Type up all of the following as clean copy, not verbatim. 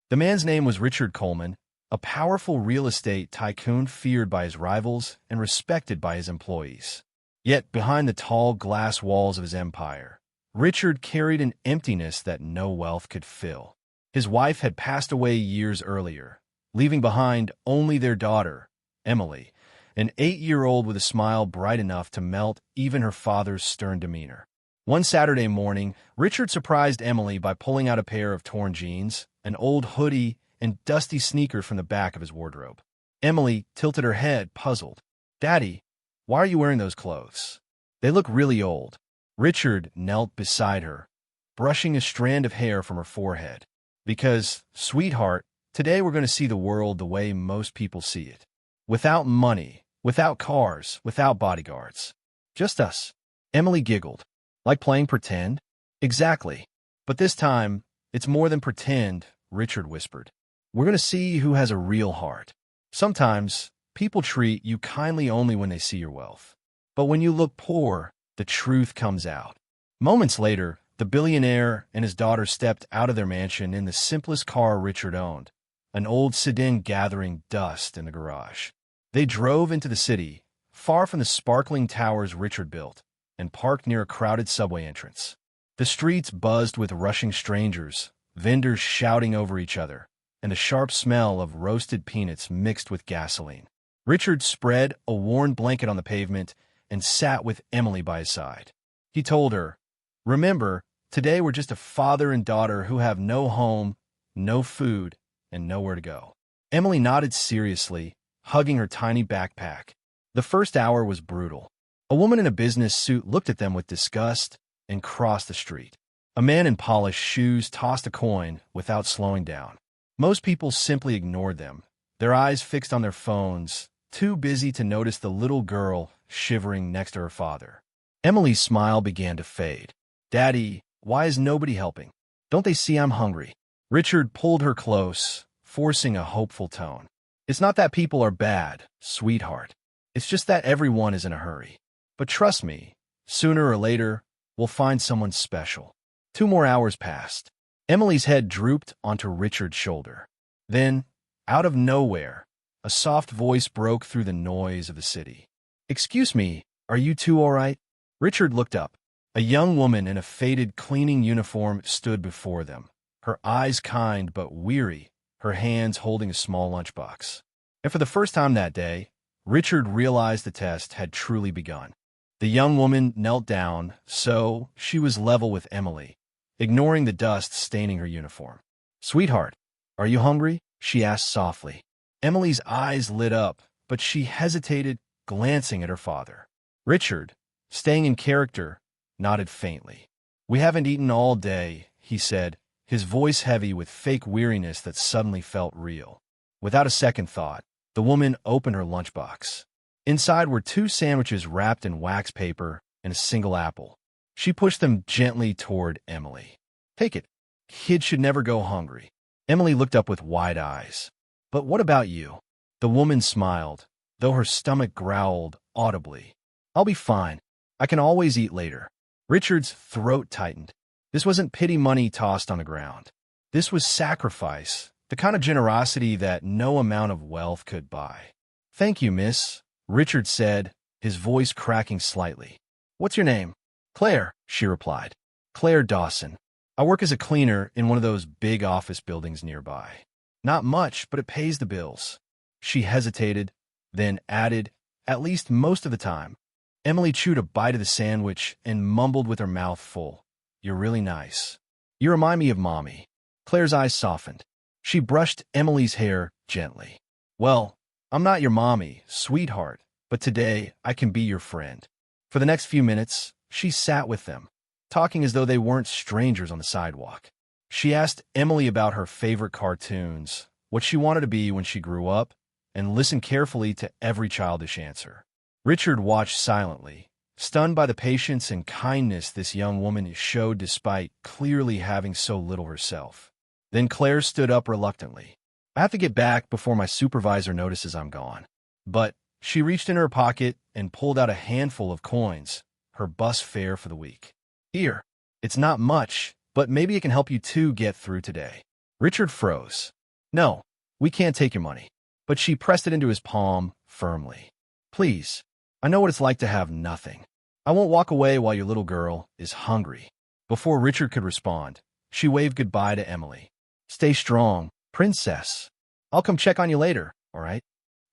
The man's name was Richard Coleman, a powerful real estate tycoon feared by his rivals and respected by his employees. Yet behind the tall glass walls of his empire, Richard carried an emptiness that no wealth could fill. His wife had passed away years earlier, leaving behind only their daughter, Emily, an 8-year-old with a smile bright enough to melt even her father's stern demeanor. One Saturday morning, Richard surprised Emily by pulling out a pair of torn jeans, an old hoodie, and dusty sneakers from the back of his wardrobe. Emily tilted her head, puzzled. "Daddy, why are you wearing those clothes? They look really old." Richard knelt beside her, brushing a strand of hair from her forehead. "Because, sweetheart, today we're going to see the world the way most people see it. Without money, without cars, without bodyguards. Just us." Emily giggled. "Like playing pretend?" "Exactly. But this time, it's more than pretend," Richard whispered. "We're going to see who has a real heart. Sometimes, people treat you kindly only when they see your wealth. But when you look poor, the truth comes out." Moments later, the billionaire and his daughter stepped out of their mansion in the simplest car Richard owned, an old sedan gathering dust in the garage. They drove into the city, far from the sparkling towers Richard built, and parked near a crowded subway entrance. The streets buzzed with rushing strangers, vendors shouting over each other, and the sharp smell of roasted peanuts mixed with gasoline. Richard spread a worn blanket on the pavement and sat with Emily by his side. He told her, "Remember, today we're just a father and daughter who have no home, no food, and nowhere to go." Emily nodded seriously, hugging her tiny backpack. The first hour was brutal. A woman in a business suit looked at them with disgust and crossed the street. A man in polished shoes tossed a coin without slowing down. Most people simply ignored them, their eyes fixed on their phones, too busy to notice the little girl shivering next to her father. Emily's smile began to fade. "Daddy, why is nobody helping? Don't they see I'm hungry?" Richard pulled her close, forcing a hopeful tone. "It's not that people are bad, sweetheart. It's just that everyone is in a hurry. But trust me, sooner or later, we'll find someone special." 2 more hours passed. Emily's head drooped onto Richard's shoulder. Then, out of nowhere, a soft voice broke through the noise of the city. "Excuse me, are you two all right?" Richard looked up. A young woman in a faded cleaning uniform stood before them, her eyes kind but weary, her hands holding a small lunchbox. And for the first time that day, Richard realized the test had truly begun. The young woman knelt down, so she was level with Emily, ignoring the dust staining her uniform. "Sweetheart, are you hungry?" she asked softly. Emily's eyes lit up, but she hesitated, glancing at her father. Richard, staying in character, nodded faintly. "We haven't eaten all day," he said, his voice heavy with fake weariness that suddenly felt real. Without a second thought, the woman opened her lunchbox. Inside were 2 sandwiches wrapped in wax paper and a single apple. She pushed them gently toward Emily. "Take it. Kids should never go hungry." Emily looked up with wide eyes. "But what about you?" The woman smiled, though her stomach growled audibly. "I'll be fine. I can always eat later." Richard's throat tightened. This wasn't pity money tossed on the ground. This was sacrifice, the kind of generosity that no amount of wealth could buy. "Thank you, miss," Richard said, his voice cracking slightly. "What's your name?" "Claire," she replied. "Claire Dawson. I work as a cleaner in one of those big office buildings nearby. Not much, but it pays the bills." She hesitated, then added, "At least most of the time." Emily chewed a bite of the sandwich and mumbled with her mouth full, "You're really nice. You remind me of Mommy." Claire's eyes softened. She brushed Emily's hair gently. "Well, I'm not your mommy, sweetheart, but today I can be your friend." For the next few minutes, she sat with them, talking as though they weren't strangers on the sidewalk. She asked Emily about her favorite cartoons, what she wanted to be when she grew up, and listened carefully to every childish answer. Richard watched silently, stunned by the patience and kindness this young woman showed despite clearly having so little herself. Then Claire stood up reluctantly. "I have to get back before my supervisor notices I'm gone." But she reached in her pocket and pulled out a handful of coins, her bus fare for the week. "Here, it's not much, but maybe it can help you two get through today." Richard froze. No, we can't take your money. But she pressed it into his palm firmly. Please, I know what it's like to have nothing. I won't walk away while your little girl is hungry. Before Richard could respond, she waved goodbye to Emily. Stay strong, princess. I'll come check on you later, all right?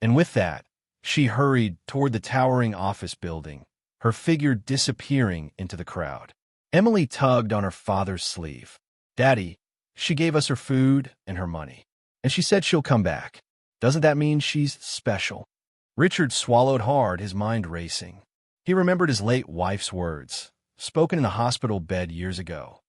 And with that, she hurried toward the towering office building, her figure disappearing into the crowd. Emily tugged on her father's sleeve. Daddy, she gave us her food and her money, and she said she'll come back. Doesn't that mean she's special? Richard swallowed hard, his mind racing. He remembered his late wife's words, spoken in a hospital bed years ago.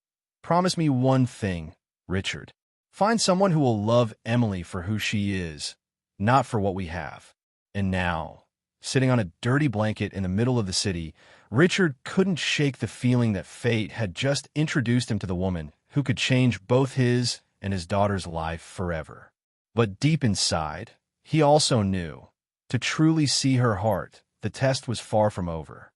Promise me one thing, Richard. Find someone who will love Emily for who she is, not for what we have. And now, sitting on a dirty blanket in the middle of the city, Richard couldn't shake the feeling that fate had just introduced him to the woman who could change both his and his daughter's life forever. But deep inside, he also knew, to truly see her heart, the test was far from over.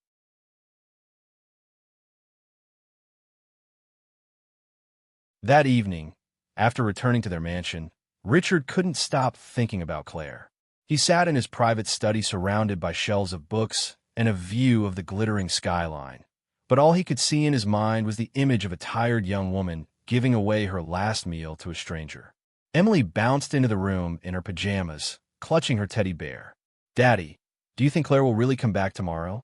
That evening, after returning to their mansion, Richard couldn't stop thinking about Claire. He sat in his private study surrounded by shelves of books and a view of the glittering skyline. But all he could see in his mind was the image of a tired young woman giving away her last meal to a stranger. Emily bounced into the room in her pajamas, clutching her teddy bear. Daddy, do you think Claire will really come back tomorrow?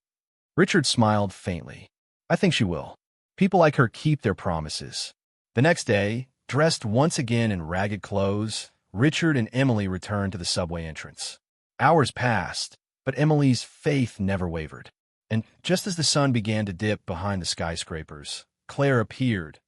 Richard smiled faintly. I think she will. People like her keep their promises. The next day, dressed once again in ragged clothes, Richard and Emily returned to the subway entrance. Hours passed, but Emily's faith never wavered. And just as the sun began to dip behind the skyscrapers, Claire appeared,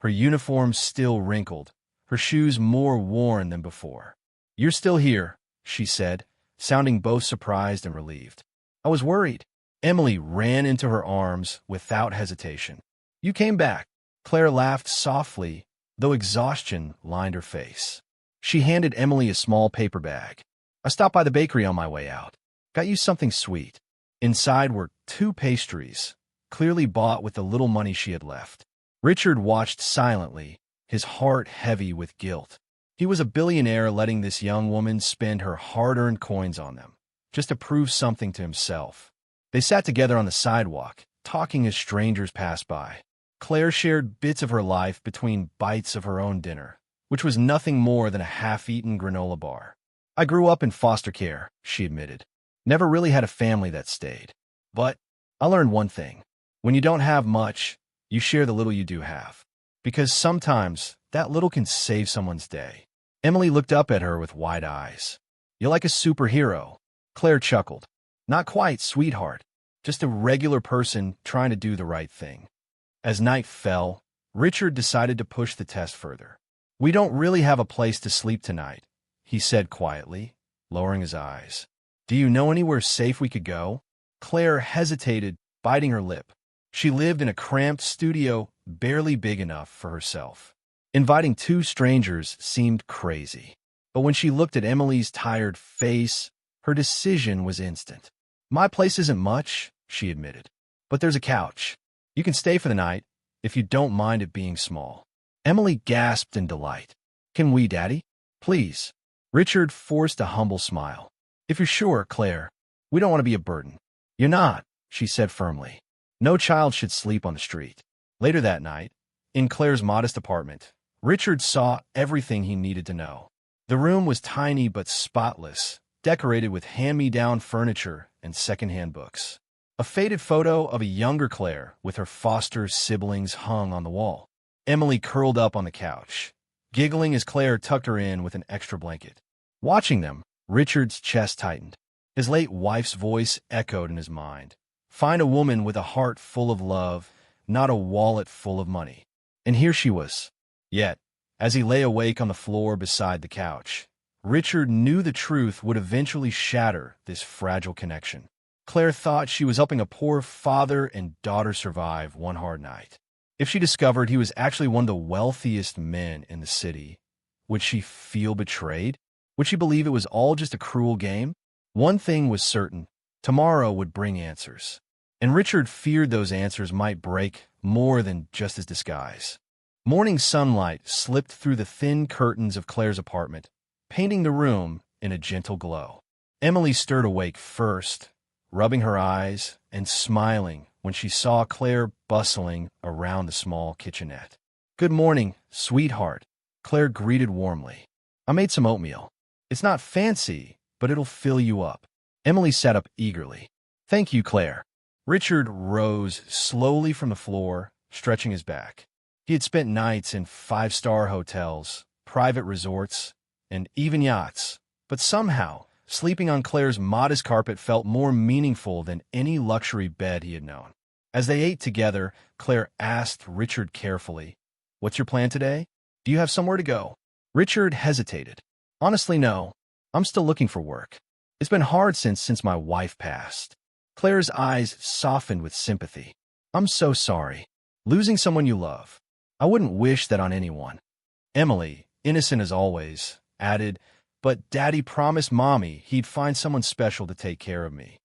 her uniform still wrinkled, her shoes more worn than before. You're still here, she said, sounding both surprised and relieved. I was worried. Emily ran into her arms without hesitation. You came back. Claire laughed softly, though exhaustion lined her face. She handed Emily a small paper bag. I stopped by the bakery on my way out. Got you something sweet. Inside were 2 pastries, clearly bought with the little money she had left. Richard watched silently, his heart heavy with guilt. He was a billionaire letting this young woman spend her hard-earned coins on them, just to prove something to himself. They sat together on the sidewalk, talking as strangers passed by. Claire shared bits of her life between bites of her own dinner, which was nothing more than a half-eaten granola bar. I grew up in foster care, she admitted. Never really had a family that stayed. But I learned one thing. When you don't have much, you share the little you do have. Because sometimes that little can save someone's day. Emily looked up at her with wide eyes. You're like a superhero. Claire chuckled. Not quite, sweetheart. Just a regular person trying to do the right thing. As night fell, Richard decided to push the test further. We don't really have a place to sleep tonight, he said quietly, lowering his eyes. Do you know anywhere safe we could go? Claire hesitated, biting her lip. She lived in a cramped studio barely big enough for herself. Inviting 2 strangers seemed crazy. But when she looked at Emily's tired face, her decision was instant. My place isn't much, she admitted. But there's a couch. You can stay for the night, if you don't mind it being small. Emily gasped in delight. Can we, Daddy? Please. Richard forced a humble smile. If you're sure, Claire, we don't want to be a burden. You're not, she said firmly. No child should sleep on the street. Later that night, in Claire's modest apartment, Richard saw everything he needed to know. The room was tiny but spotless, decorated with hand-me-down furniture and second-hand books. A faded photo of a younger Claire with her foster siblings hung on the wall. Emily curled up on the couch, giggling as Claire tucked her in with an extra blanket. Watching them, Richard's chest tightened. His late wife's voice echoed in his mind. Find a woman with a heart full of love, not a wallet full of money. And here she was. Yet, as he lay awake on the floor beside the couch, Richard knew the truth would eventually shatter this fragile connection. Claire thought she was helping a poor father and daughter survive one hard night. If she discovered he was actually one of the wealthiest men in the city, would she feel betrayed? Would she believe it was all just a cruel game? One thing was certain. Tomorrow would bring answers. And Richard feared those answers might break more than just his disguise. Morning sunlight slipped through the thin curtains of Claire's apartment, painting the room in a gentle glow. Emily stirred awake first, rubbing her eyes and smiling when she saw Claire bustling around the small kitchenette. "Good morning, sweetheart," Claire greeted warmly. "I made some oatmeal. It's not fancy, but it'll fill you up." Emily sat up eagerly. "Thank you, Claire." Richard rose slowly from the floor, stretching his back. He had spent nights in five-star hotels, private resorts, and even yachts, but somehow, sleeping on Claire's modest carpet felt more meaningful than any luxury bed he had known. As they ate together, Claire asked Richard carefully, "What's your plan today? Do you have somewhere to go?" Richard hesitated. "Honestly, no. I'm still looking for work. It's been hard since my wife passed." Claire's eyes softened with sympathy. "I'm so sorry. Losing someone you love. I wouldn't wish that on anyone." Emily, innocent as always, added, "But Daddy promised Mommy he'd find someone special to take care of me."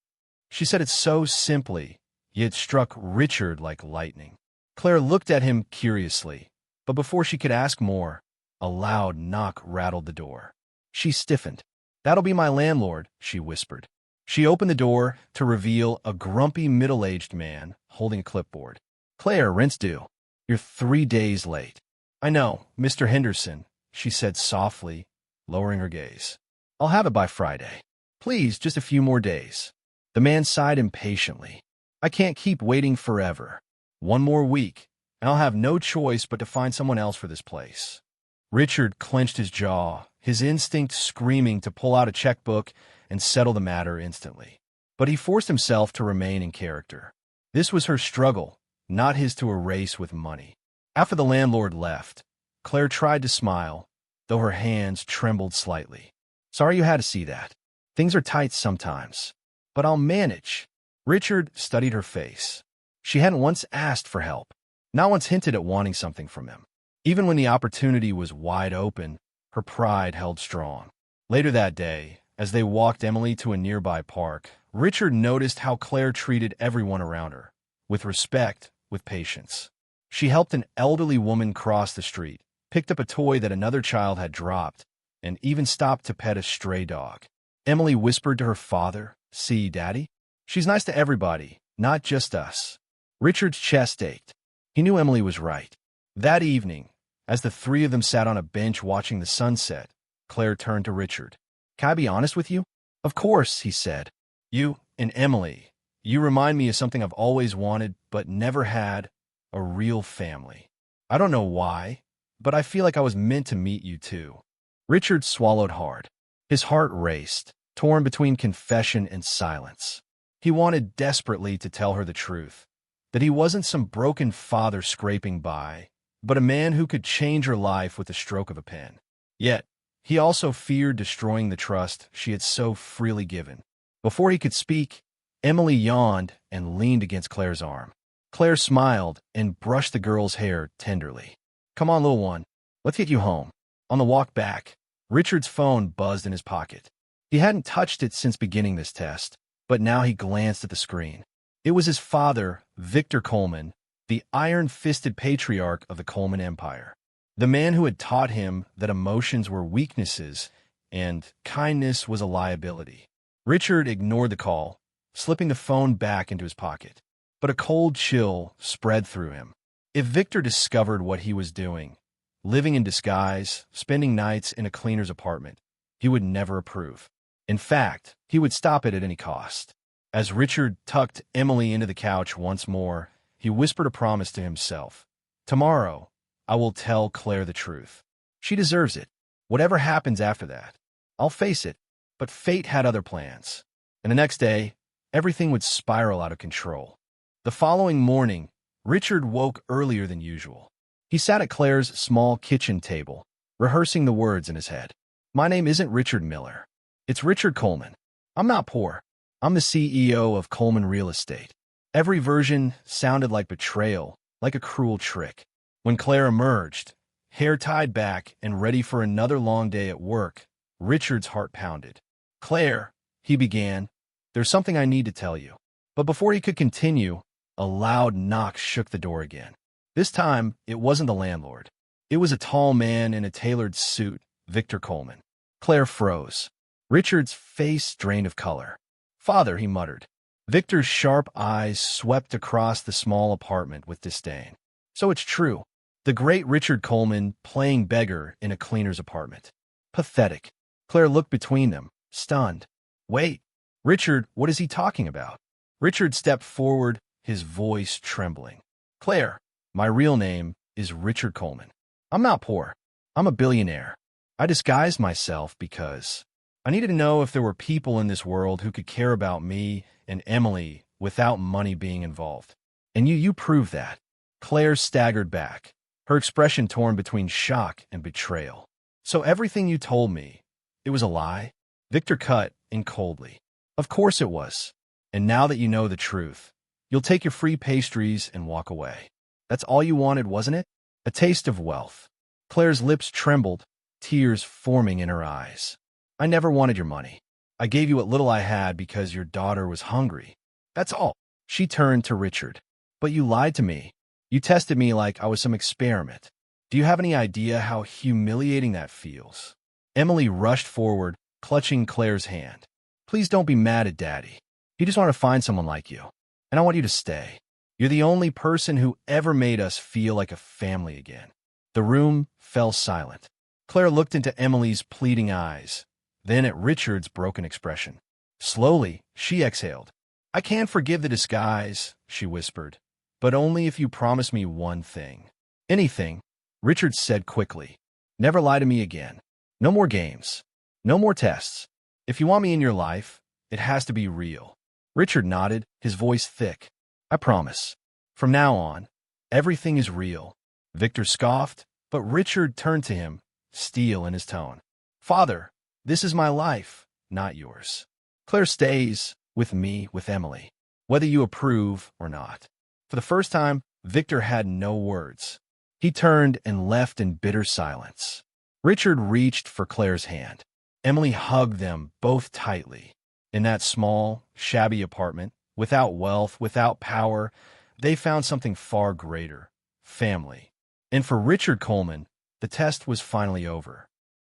She said it so simply, yet it struck Richard like lightning. Claire looked at him curiously, but before she could ask more, a loud knock rattled the door. She stiffened. "That'll be my landlord," she whispered. She opened the door to reveal a grumpy middle-aged man holding a clipboard. "Claire, rent's due. You're 3 days late." "I know, Mr. Henderson," she said softly, lowering her gaze. "I'll have it by Friday. Please, just a few more days." The man sighed impatiently. "I can't keep waiting forever. One more week, and I'll have no choice but to find someone else for this place." Richard clenched his jaw, his instinct screaming to pull out a checkbook and settle the matter instantly. But he forced himself to remain in character. This was her struggle, not his to erase with money. After the landlord left, Claire tried to smile, though her hands trembled slightly. "Sorry you had to see that. Things are tight sometimes, but I'll manage." Richard studied her face. She hadn't once asked for help, not once hinted at wanting something from him. Even when the opportunity was wide open, her pride held strong. Later that day, as they walked Emily to a nearby park, Richard noticed how Claire treated everyone around her, with respect, with patience. She helped an elderly woman cross the street, picked up a toy that another child had dropped, and even stopped to pet a stray dog. Emily whispered to her father, "See, Daddy? She's nice to everybody, not just us." Richard's chest ached. He knew Emily was right. That evening, as the three of them sat on a bench watching the sunset, Claire turned to Richard. "Can I be honest with you?" "Of course," he said. "You and Emily, you remind me of something I've always wanted but never had, a real family. I don't know why, but I feel like I was meant to meet you too." Richard swallowed hard. His heart raced, torn between confession and silence. He wanted desperately to tell her the truth, that he wasn't some broken father scraping by, but a man who could change her life with the stroke of a pen. Yet, he also feared destroying the trust she had so freely given. Before he could speak, Emily yawned and leaned against Claire's arm. Claire smiled and brushed the girl's hair tenderly. "Come on, little one. Let's get you home." On the walk back, Richard's phone buzzed in his pocket. He hadn't touched it since beginning this test, but now he glanced at the screen. It was his father, Victor Coleman, the iron-fisted patriarch of the Coleman Empire. The man who had taught him that emotions were weaknesses and kindness was a liability. Richard ignored the call, slipping the phone back into his pocket. But a cold chill spread through him. If Victor discovered what he was doing, living in disguise, spending nights in a cleaner's apartment, he would never approve. In fact, he would stop it at any cost. As Richard tucked Emily into the couch once more, he whispered a promise to himself. "Tomorrow, I will tell Claire the truth. She deserves it. Whatever happens after that, I'll face it." But fate had other plans. And the next day, everything would spiral out of control. The following morning, Richard woke earlier than usual. He sat at Claire's small kitchen table, rehearsing the words in his head. "My name isn't Richard Miller. It's Richard Coleman. I'm not poor. I'm the CEO of Coleman Real Estate." Every version sounded like betrayal, like a cruel trick. When Claire emerged, hair tied back and ready for another long day at work, Richard's heart pounded. "Claire," he began, "there's something I need to tell you." But before he could continue, a loud knock shook the door again. This time, it wasn't the landlord. It was a tall man in a tailored suit, Victor Coleman. Claire froze. Richard's face drained of color. "Father," he muttered. Victor's sharp eyes swept across the small apartment with disdain. "So it's true. The great Richard Coleman playing beggar in a cleaner's apartment. Pathetic." Claire looked between them, stunned. "Wait, Richard, what is he talking about?" Richard stepped forward, his voice trembling. "Claire, my real name is Richard Coleman. I'm not poor. I'm a billionaire. I disguised myself because I needed to know if there were people in this world who could care about me and Emily without money being involved. And you proved that." Claire staggered back, her expression torn between shock and betrayal. "So everything you told me, it was a lie?" Victor cut in coldly. "Of course it was. And now that you know the truth, you'll take your free pastries and walk away. That's all you wanted, wasn't it? A taste of wealth." Claire's lips trembled, tears forming in her eyes. "I never wanted your money. I gave you what little I had because your daughter was hungry. That's all." She turned to Richard. "But you lied to me. You tested me like I was some experiment. Do you have any idea how humiliating that feels?" Emily rushed forward, clutching Claire's hand. "Please don't be mad at Daddy. He just wanted to find someone like you. And I want you to stay. You're the only person who ever made us feel like a family again." The room fell silent. Claire looked into Emily's pleading eyes, then at Richard's broken expression. Slowly, she exhaled. "I can forgive the disguise," she whispered, "but only if you promise me one thing." "Anything," Richard said quickly. "Never lie to me again. No more games. No more tests. If you want me in your life, it has to be real." Richard nodded, his voice thick. "I promise. From now on, everything is real." Victor scoffed, but Richard turned to him, steel in his tone. "Father, this is my life, not yours. Claire stays with me, with Emily, whether you approve or not." For the first time, Victor had no words. He turned and left in bitter silence. Richard reached for Claire's hand. Emily hugged them both tightly. In that small, shabby apartment, without wealth, without power, they found something far greater: family. And for Richard Coleman, the test was finally over.